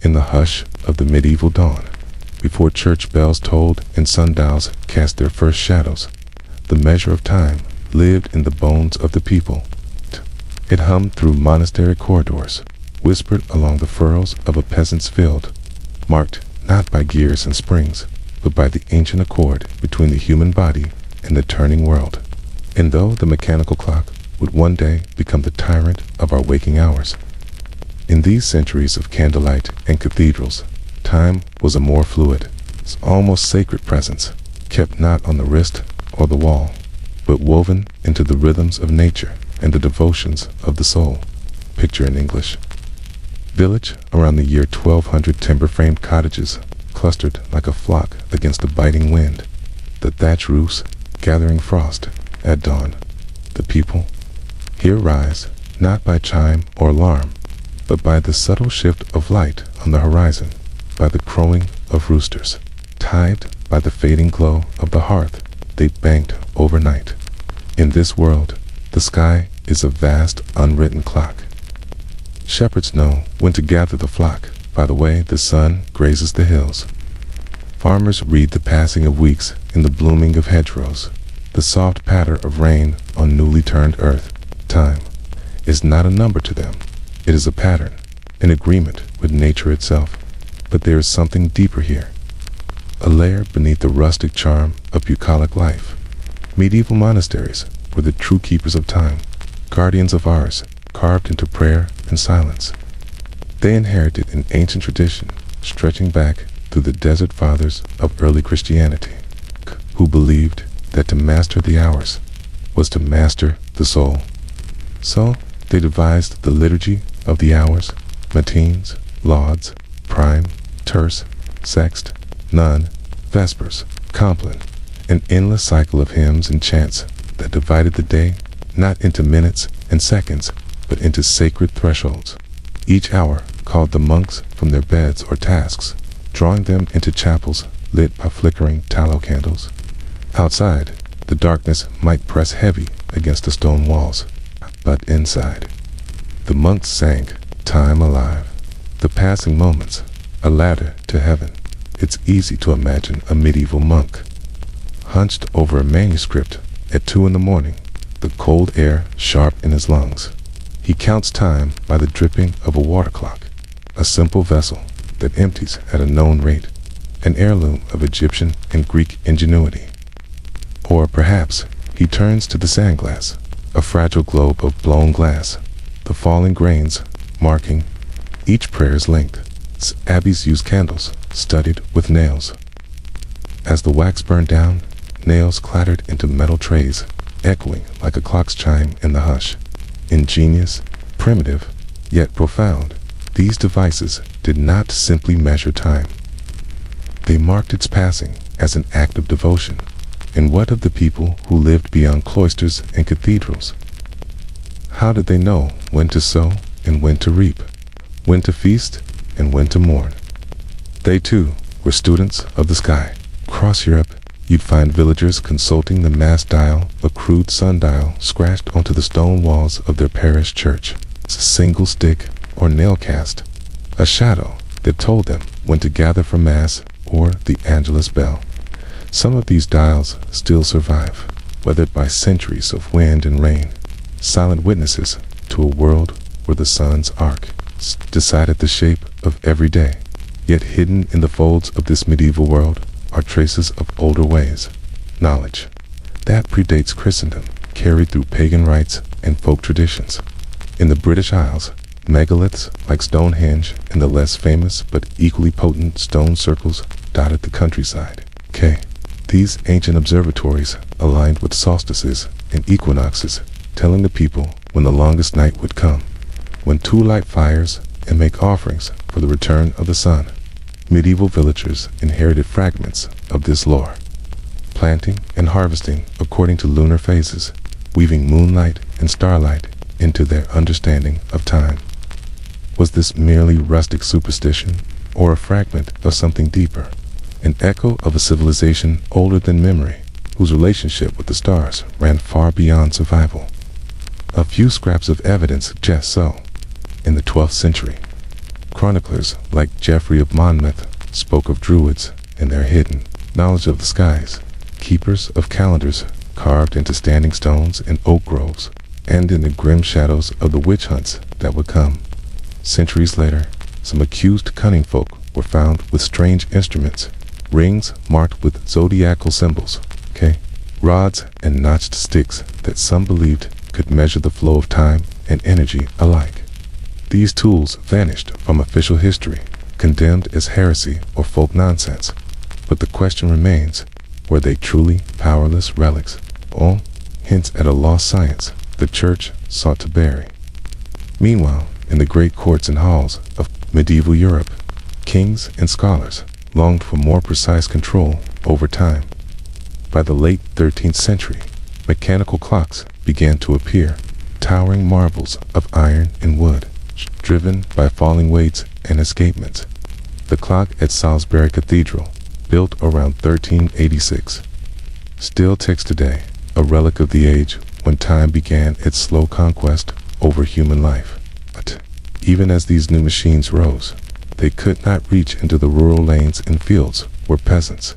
in the hush of the medieval dawn, before church bells tolled and sundials cast their first shadows, the measure of time lived in the bones of the people. It hummed through monastery corridors, whispered along the furrows of a peasant's field, marked not by gears and springs, but by the ancient accord between the human body and the turning world. And though the mechanical clock would one day become the tyrant of our waking hours, in these centuries of candlelight and cathedrals, time was a more fluid, almost sacred presence, kept not on the wrist or the wall, but woven into the rhythms of nature and the devotions of the soul. Picture in English. Village around the year 1200, timber-framed cottages clustered like a flock against the biting wind, the thatch roofs gathering frost at dawn. The people here rise not by chime or alarm, but by the subtle shift of light on the horizon, by the crowing of roosters, tied by the fading glow of the hearth they banked overnight. In this world, the sky is a vast unwritten clock. Shepherds know when to gather the flock by the way the sun grazes the hills. Farmers read the passing of weeks in the blooming of hedgerows, the soft patter of rain on newly turned earth. Time is not a number to them. It is a pattern, an agreement with nature itself. But there is something deeper here, a layer beneath the rustic charm of bucolic life. Medieval monasteries were the true keepers of time, guardians of hours, carved into prayer and silence. They inherited an ancient tradition stretching back through the desert fathers of early Christianity, who believed that to master the hours was to master the soul. So they devised the liturgy of the hours, matins, lauds, prime, terce, sext, none, vespers, compline, an endless cycle of hymns and chants that divided the day not into minutes and seconds, but into sacred thresholds. Each hour called the monks from their beds or tasks, drawing them into chapels lit by flickering tallow candles. Outside, the darkness might press heavy against the stone walls, but inside, the monks sang, time alive, the passing moments, a ladder to heaven. It's easy to imagine a medieval monk, hunched over a manuscript at 2 a.m, the cold air sharp in his lungs. He counts time by the dripping of a water clock, a simple vessel that empties at a known rate, an heirloom of Egyptian and Greek ingenuity. Or perhaps he turns to the sandglass, a fragile globe of blown glass, the falling grains marking each prayer's length. Abbeys use candles studded with nails. As the wax burned down, nails clattered into metal trays, echoing like a clock's chime in the hush. Ingenious, primitive, yet profound, these devices did not simply measure time. They marked its passing as an act of devotion. And what of the people who lived beyond cloisters and cathedrals? How did they know when to sow and when to reap, when to feast and when to mourn? They too were students of the sky. Across Europe, you'd find villagers consulting the mass dial, a crude sundial scratched onto the stone walls of their parish church. It's a single stick or nail cast, a shadow that told them when to gather for mass or the Angelus bell. Some of these dials still survive, weathered by centuries of wind and rain, silent witnesses to a world where the sun's arc decided the shape of every day. Yet hidden in the folds of this medieval world are traces of older ways, knowledge that predates Christendom, carried through pagan rites and folk traditions. In the British Isles, megaliths like Stonehenge and the less famous but equally potent stone circles dotted the countryside. These ancient observatories aligned with solstices and equinoxes, telling the people when the longest night would come, when to light fires and make offerings for the return of the sun. Medieval villagers inherited fragments of this lore, planting and harvesting according to lunar phases, weaving moonlight and starlight into their understanding of time. Was this merely rustic superstition, or a fragment of something deeper, an echo of a civilization older than memory, whose relationship with the stars ran far beyond survival? A few scraps of evidence suggest so. In the 12th century, Chroniclers like Geoffrey of Monmouth spoke of druids and their hidden knowledge of the skies, keepers of calendars carved into standing stones and oak groves, and in the grim shadows of the witch hunts that would come. Centuries later, some accused cunning folk were found with strange instruments, rings marked with zodiacal symbols, rods and notched sticks that some believed could measure the flow of time and energy alike. These tools vanished from official history, condemned as heresy or folk nonsense. But the question remains, were they truly powerless relics, or hints at a lost science the church sought to bury? Meanwhile, in the great courts and halls of medieval Europe, kings and scholars longed for more precise control over time. By the late 13th century, mechanical clocks began to appear, towering marvels of iron and wood, driven by falling weights and escapements. The clock at Salisbury Cathedral, built around 1386, still ticks today, a relic of the age when time began its slow conquest over human life. But even as these new machines rose, they could not reach into the rural lanes and fields where peasants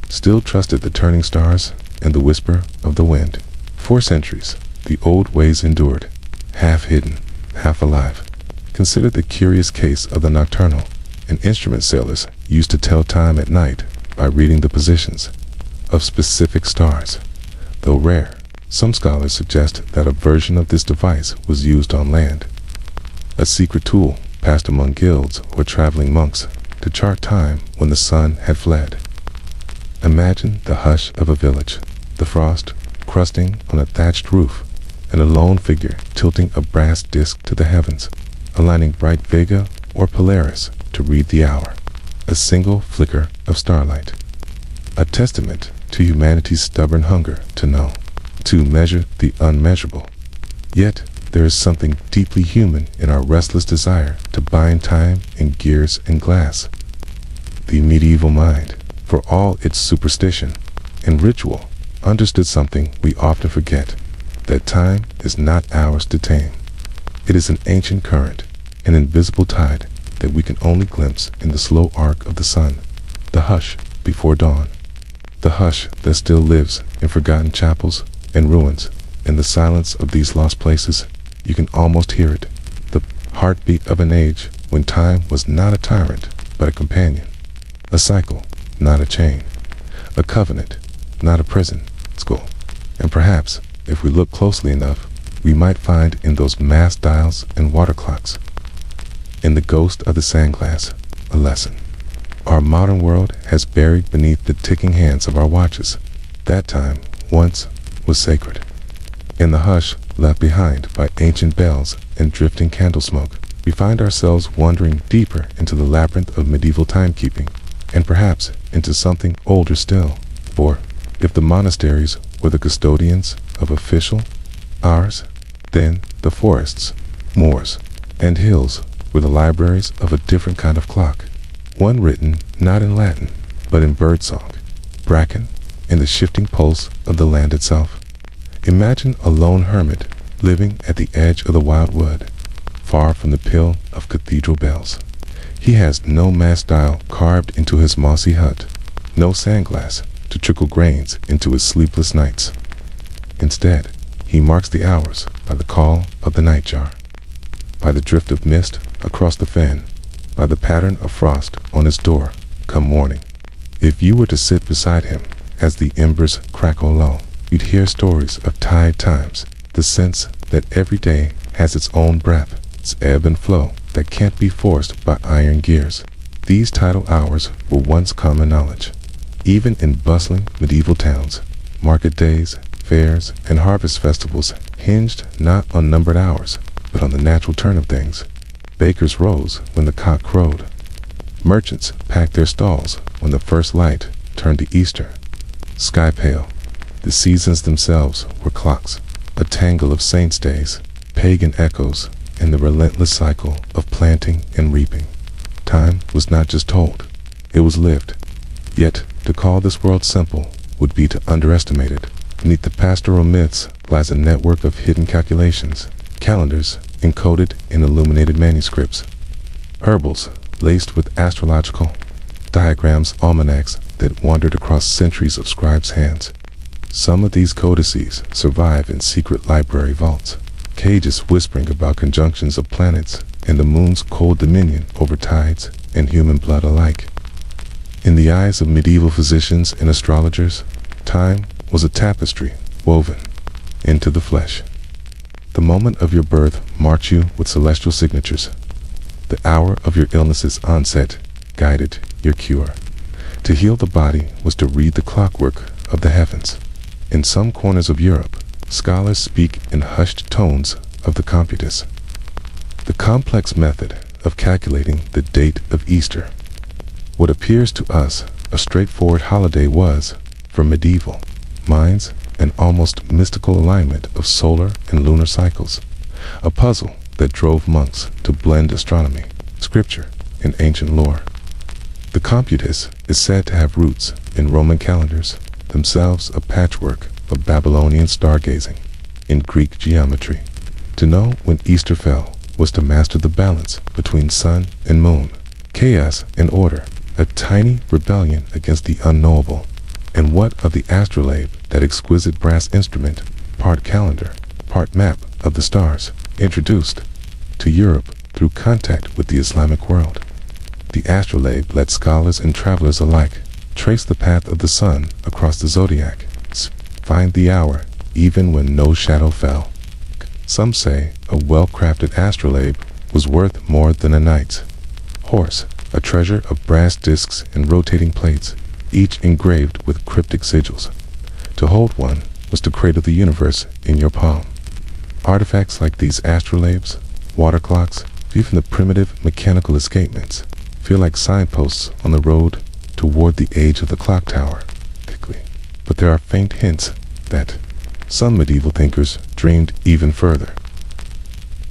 still trusted the turning stars and the whisper of the wind. For centuries, the old ways endured, half hidden, half alive. Consider the curious case of the nocturnal. An instrument sailors used to tell time at night by reading the positions of specific stars. Though rare, some scholars suggest that a version of this device was used on land, a secret tool passed among guilds or traveling monks to chart time when the sun had fled. Imagine the hush of a village, the frost crusting on a thatched roof, and a lone figure tilting a brass disc to the heavens, aligning bright Vega or Polaris to read the hour. A single flicker of starlight, a testament to humanity's stubborn hunger to know, to measure the unmeasurable. Yet, there is something deeply human in our restless desire to bind time in gears and glass. The medieval mind, for all its superstition and ritual, understood something we often forget, that time is not ours to tame. It is an ancient current, an invisible tide that we can only glimpse in the slow arc of the sun, the hush before dawn, the hush that still lives in forgotten chapels and ruins. In the silence of these lost places, you can almost hear it, the heartbeat of an age when time was not a tyrant, but a companion, a cycle, not a chain, a covenant, not a prison school. And perhaps, if we look closely enough, we might find in those mass dials and water clocks, in the ghost of the sandglass, a lesson. Our modern world has buried beneath the ticking hands of our watches. That time, once, was sacred. In the hush left behind by ancient bells and drifting candle smoke, we find ourselves wandering deeper into the labyrinth of medieval timekeeping, and perhaps into something older still. For if the monasteries were the custodians of official hours, then the forests, moors, and hills were the libraries of a different kind of clock, one written not in Latin, but in birdsong, bracken, and the shifting pulse of the land itself. Imagine a lone hermit living at the edge of the wild wood, far from the peal of cathedral bells. He has no mass dial carved into his mossy hut, no sandglass to trickle grains into his sleepless nights. Instead, he marks the hours by the call of the nightjar, by the drift of mist across the fen, by the pattern of frost on his door come morning. If you were to sit beside him as the embers crackle low, you'd hear stories of tide times, the sense that every day has its own breath, its ebb and flow that can't be forced by iron gears. These tidal hours were once common knowledge. Even in bustling medieval towns, market days, fairs, and harvest festivals hinged not on numbered hours, but on the natural turn of things. Bakers rose when the cock crowed. Merchants packed their stalls when the first light turned to Easter. Sky pale, the seasons themselves were clocks, a tangle of saints' days, pagan echoes, and the relentless cycle of planting and reaping. Time was not just told, it was lived. Yet, to call this world simple would be to underestimate it. Beneath the pastoral myths lies a network of hidden calculations, calendars encoded in illuminated manuscripts, herbals laced with astrological diagrams, almanacs that wandered across centuries of scribes' hands. Some of these codices survive in secret library vaults, cages whispering about conjunctions of planets and the moon's cold dominion over tides and human blood alike. In the eyes of medieval physicians and astrologers, time was a tapestry woven into the flesh. The moment of your birth marked you with celestial signatures. The hour of your illness's onset guided your cure. To heal the body was to read the clockwork of the heavens. In some corners of Europe, scholars speak in hushed tones of the computus, the complex method of calculating the date of Easter. What appears to us a straightforward holiday was, for medieval minds, an almost mystical alignment of solar and lunar cycles, a puzzle that drove monks to blend astronomy, scripture, and ancient lore. The computus is said to have roots in Roman calendars, themselves a patchwork of Babylonian stargazing, in Greek geometry. To know when Easter fell was to master the balance between sun and moon, chaos and order, a tiny rebellion against the unknowable. And what of the astrolabe, that exquisite brass instrument, part calendar, part map of the stars, introduced to Europe through contact with the Islamic world? The astrolabe let scholars and travelers alike trace the path of the sun across the zodiac, find the hour even when no shadow fell. Some say a well-crafted astrolabe was worth more than a knight's horse, a treasure of brass discs and rotating plates, each engraved with cryptic sigils. To hold one was to cradle the universe in your palm. Artifacts like these astrolabes, water clocks, even the primitive mechanical escapements feel like signposts on the road toward the age of the clock tower. But there are faint hints that some medieval thinkers dreamed even further.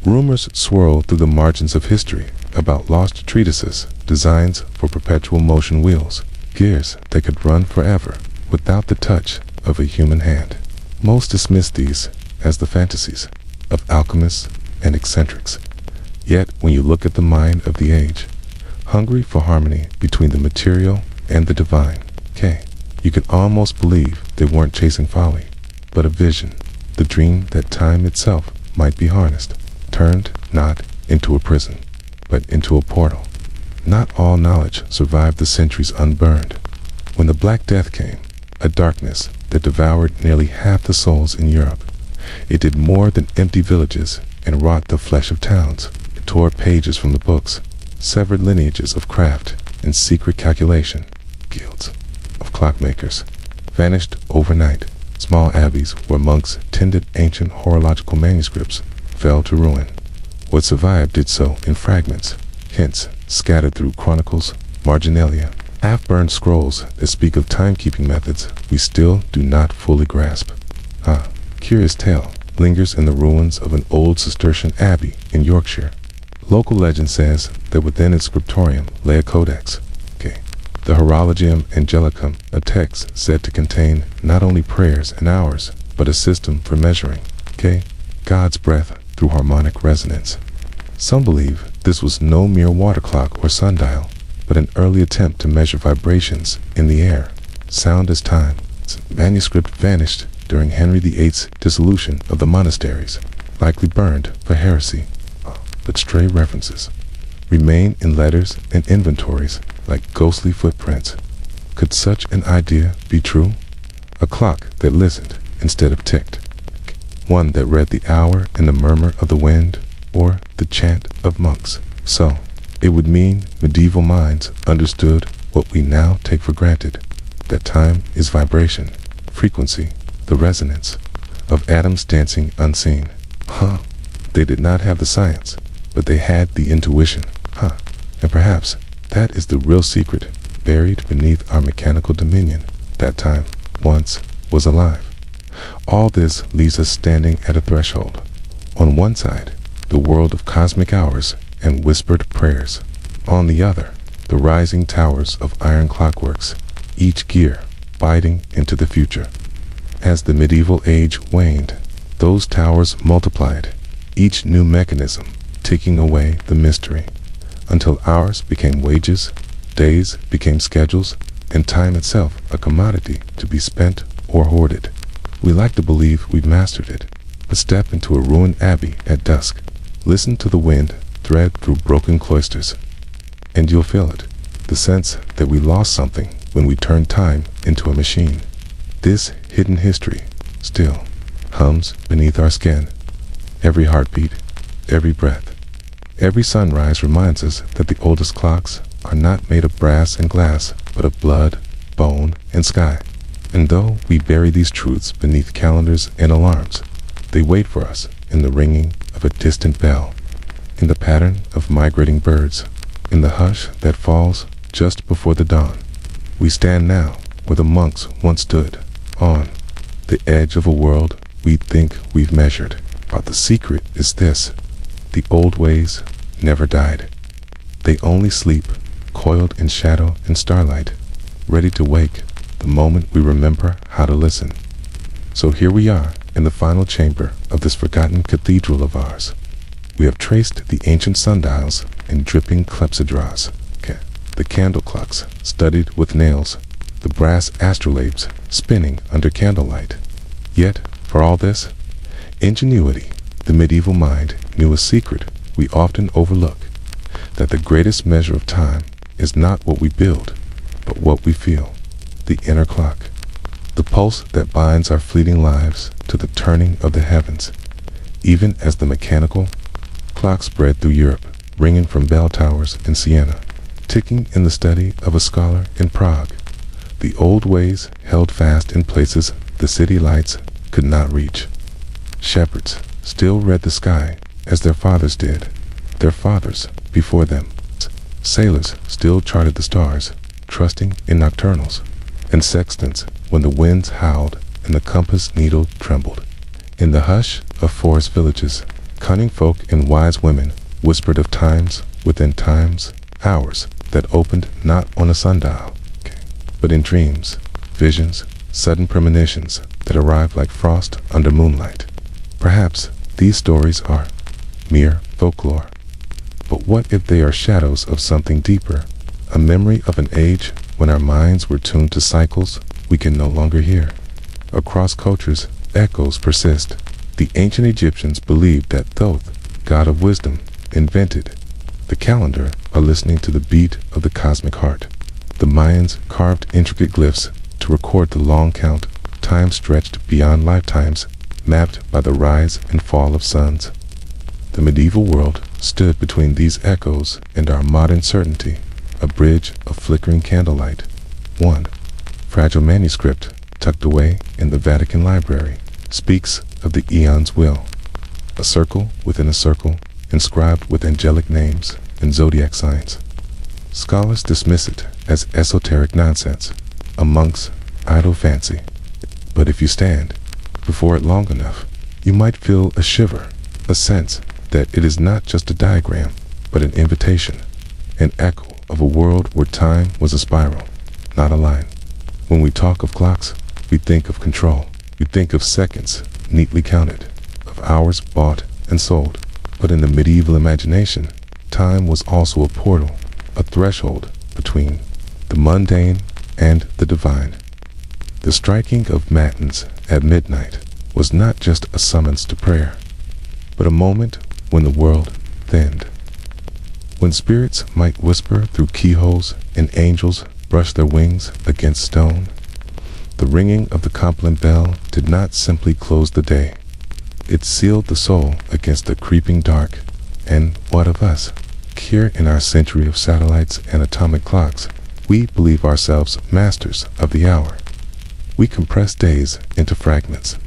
Rumors swirl through the margins of history about lost treatises, designs for perpetual motion wheels, gears that could run forever without the touch of a human hand. Most dismiss these as the fantasies of alchemists and eccentrics. Yet when you look at the mind of the age, hungry for harmony between the material and the divine, you can almost believe they weren't chasing folly, but a vision, the dream that time itself might be harnessed, turned not into a prison, but into a portal. Not all knowledge survived the centuries unburned. When the Black Death came, a darkness that devoured nearly half the souls in Europe, it did more than empty villages and rot the flesh of towns. It tore pages from the books, severed lineages of craft and secret calculation. Guilds of clockmakers vanished overnight. Small abbeys where monks tended ancient horological manuscripts fell to ruin. What survived did so in fragments, hints scattered through chronicles, marginalia, half-burned scrolls that speak of timekeeping methods we still do not fully grasp. A curious tale lingers in the ruins of an old Cistercian abbey in Yorkshire. Local legend says that within its scriptorium lay a codex, the Horologium Angelicum, a text said to contain not only prayers and hours, but a system for measuring, God's breath through harmonic resonance. Some believe this was no mere water clock or sundial, but an early attempt to measure vibrations in the air, sound as time. Its manuscript vanished during Henry VIII's dissolution of the monasteries, likely burned for heresy, but stray references remain in letters and inventories like ghostly footprints. Could such an idea be true? A clock that listened instead of ticked. One that read the hour in the murmur of the wind or the chant of monks. So, it would mean medieval minds understood what we now take for granted, that time is vibration, frequency, the resonance of atoms dancing unseen. They did not have the science, but they had the intuition. And perhaps that is the real secret buried beneath our mechanical dominion. That time, once, was alive. All this leaves us standing at a threshold. On one side, the world of cosmic hours and whispered prayers. On the other, the rising towers of iron clockworks, each gear biting into the future. As the medieval age waned, those towers multiplied, each new mechanism ticking away the mystery, until hours became wages, days became schedules, and time itself a commodity to be spent or hoarded. We like to believe we've mastered it, but step into a ruined abbey at dusk. Listen to the wind thread through broken cloisters, and you'll feel it, the sense that we lost something when we turned time into a machine. This hidden history still hums beneath our skin. Every heartbeat, every breath, every sunrise reminds us that the oldest clocks are not made of brass and glass, but of blood, bone, and sky. And though we bury these truths beneath calendars and alarms, they wait for us in the ringing of a distant bell, in the pattern of migrating birds, in the hush that falls just before the dawn. We stand now where the monks once stood, on the edge of a world we think we've measured. But the secret is this: the old ways never died. They only sleep, coiled in shadow and starlight, ready to wake the moment we remember how to listen. So here we are in the final chamber of this forgotten cathedral of ours. We have traced the ancient sundials and dripping clepsydras, the candle clocks studded with nails, the brass astrolabes spinning under candlelight. Yet, for all this ingenuity, the medieval mind knew a secret we often overlook, that the greatest measure of time is not what we build, but what we feel, the inner clock, the pulse that binds our fleeting lives to the turning of the heavens. Even as the mechanical clock spread through Europe, ringing from bell towers in Siena, ticking in the study of a scholar in Prague, the old ways held fast in places the city lights could not reach. Shepherds still read the sky as their fathers did, their fathers before them. Sailors still charted the stars, trusting in nocturnals, and sextants when the winds howled and the compass needle trembled. In the hush of forest villages, cunning folk and wise women whispered of times within times, hours that opened not on a sundial, but in dreams, visions, sudden premonitions that arrived like frost under moonlight. Perhaps these stories are mere folklore, but what if they are shadows of something deeper, a memory of an age when our minds were tuned to cycles we can no longer hear? Across cultures, echoes persist. The ancient Egyptians believed that Thoth, god of wisdom, invented the calendar by listening to the beat of the cosmic heart. The Mayans carved intricate glyphs to record the long count, time stretched beyond lifetimes, mapped by the rise and fall of suns. The medieval world stood between these echoes and our modern certainty, a bridge of flickering candlelight. One fragile manuscript tucked away in the Vatican Library speaks of the eon's will, a circle within a circle, inscribed with angelic names and zodiac signs. Scholars dismiss it as esoteric nonsense, a monk's idle fancy. But if you stand before it long enough, you might feel a shiver, a sense that it is not just a diagram, but an invitation, an echo of a world where time was a spiral, not a line. When we talk of clocks, we think of control. We think of seconds neatly counted, of hours bought and sold. But in the medieval imagination, time was also a portal, a threshold between the mundane and the divine. The striking of matins at midnight was not just a summons to prayer, but a moment when the world thinned, when spirits might whisper through keyholes and angels brush their wings against stone. The ringing of the compline bell did not simply close the day. It sealed the soul against the creeping dark. And what of us? Here in our century of satellites and atomic clocks, we believe ourselves masters of the hour. We compress days into fragments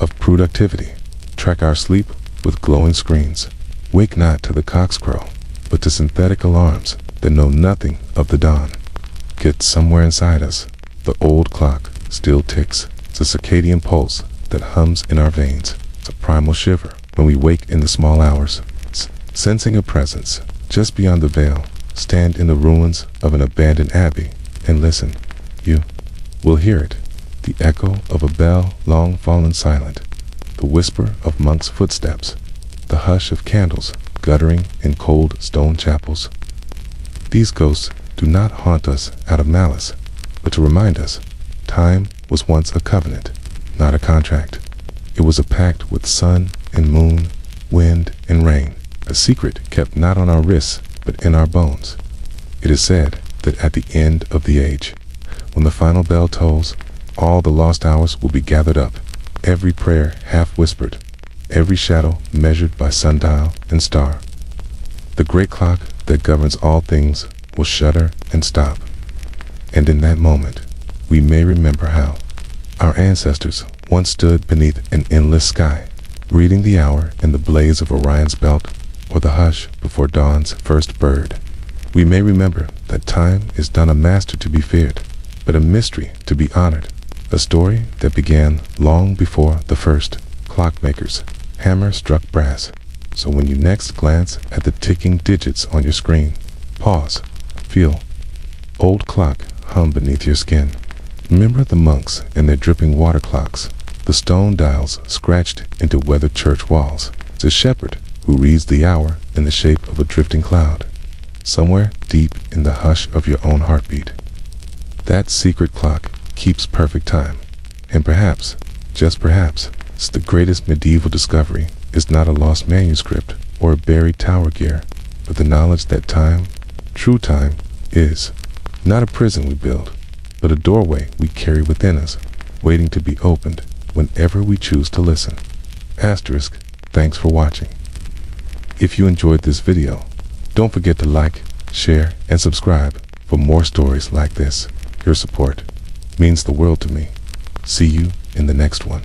of productivity, track our sleep with glowing screens, wake not to the cock's crow, but to synthetic alarms that know nothing of the dawn. Yet somewhere inside us, the old clock still ticks. It's a circadian pulse that hums in our veins. It's a primal shiver when we wake in the small hours, sensing a presence just beyond the veil. Stand in the ruins of an abandoned abbey and listen. You will hear it, the echo of a bell long fallen silent, the whisper of monks' footsteps, the hush of candles guttering in cold stone chapels. These ghosts do not haunt us out of malice, but to remind us, time was once a covenant, not a contract. It was a pact with sun and moon, wind and rain, a secret kept not on our wrists, but in our bones. It is said that at the end of the age, when the final bell tolls, all the lost hours will be gathered up, every prayer half whispered, every shadow measured by sundial and star. The great clock that governs all things will shudder and stop. And in that moment, we may remember how our ancestors once stood beneath an endless sky, reading the hour in the blaze of Orion's belt or the hush before dawn's first bird. We may remember that time is not a master to be feared, but a mystery to be honored, a story that began long before the first clockmaker's hammer struck brass. So when you next glance at the ticking digits on your screen, pause, feel. Old clock hum beneath your skin. Remember the monks and their dripping water clocks, the stone dials scratched into weathered church walls. It's a shepherd who reads the hour in the shape of a drifting cloud, somewhere deep in the hush of your own heartbeat. That secret clock keeps perfect time, and perhaps, just perhaps, it's the greatest medieval discovery is not a lost manuscript or a buried tower gear, but the knowledge that time, true time, is not a prison we build, but a doorway we carry within us, waiting to be opened whenever we choose to listen. Asterisk, thanks for watching. If you enjoyed this video, don't forget to like, share, and subscribe for more stories like this. Your support means the world to me. See you in the next one.